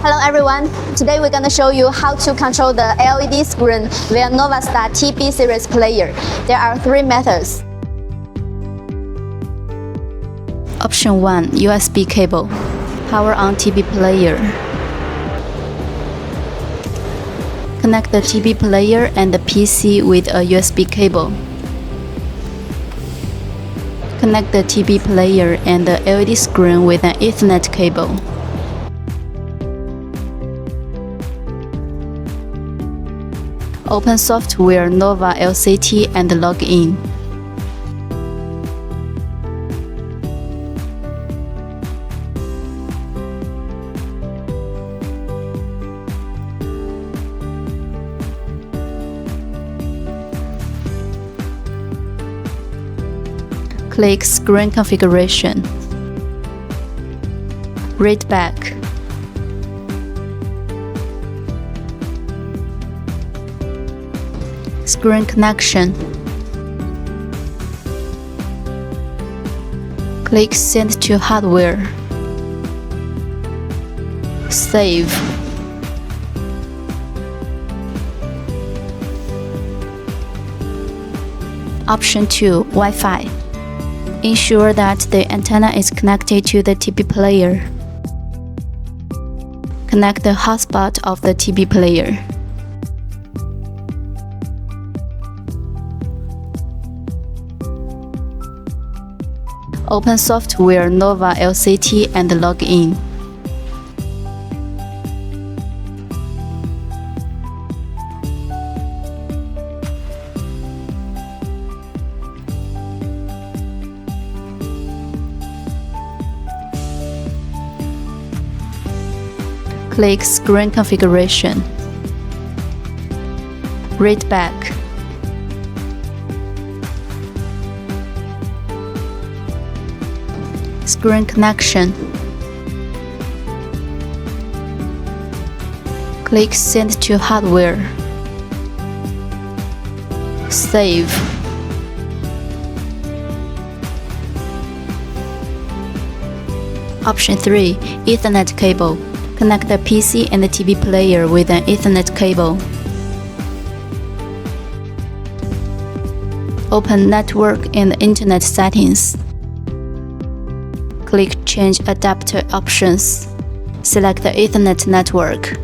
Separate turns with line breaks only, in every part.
Hello everyone, today we're going to show you how to control the LED screen via NovaStar TB series player. There are 3 methods.
Option 1. USB cable. Power on TB player. Connect the TB player and the PC with a USB cable. Connect the TB player and the LED screen with an Ethernet cable. Open software Nova LCT and log in. Click Screen Configuration. Read back. Screen connection. Click Send to hardware. Save. Option 2. Wi-Fi. Ensure that the antenna is connected to the TB player. Connect the hotspot of the TB player. Open software Nova LCT and log in. Click Screen Configuration. Read back. Screen connection. Click Send to hardware. Save. Option 3. Ethernet cable. Connect the PC and the TB player with an Ethernet cable. Open Network and Internet settings. Click Change Adapter Options. Select the Ethernet network.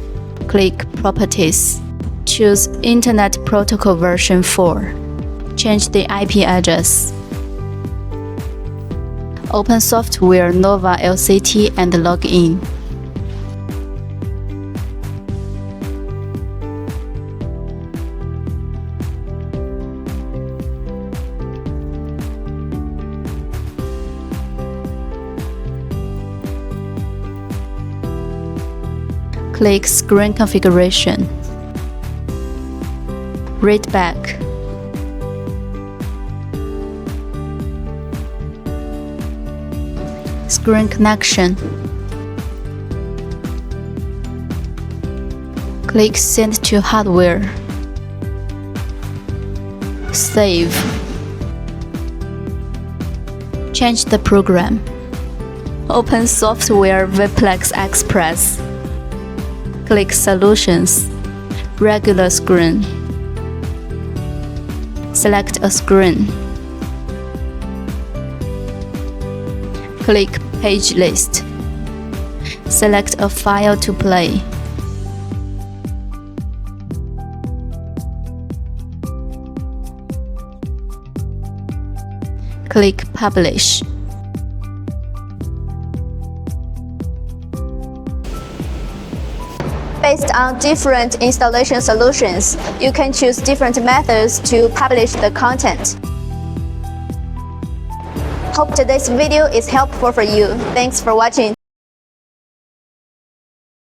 Click Properties. Choose Internet Protocol version 4. Change the IP address. Open software Nova LCT and log in. Click Screen Configuration. Read back. Screen connection. Click Send to hardware. Save. Change the program. Open software Viplex Express. Click Solutions. Regular screen. Select a screen. Click Page List. Select a file to play. Click Publish.
Based on different installation solutions, you can choose different methods to publish the content. Hope today's video is helpful for you. Thanks for watching.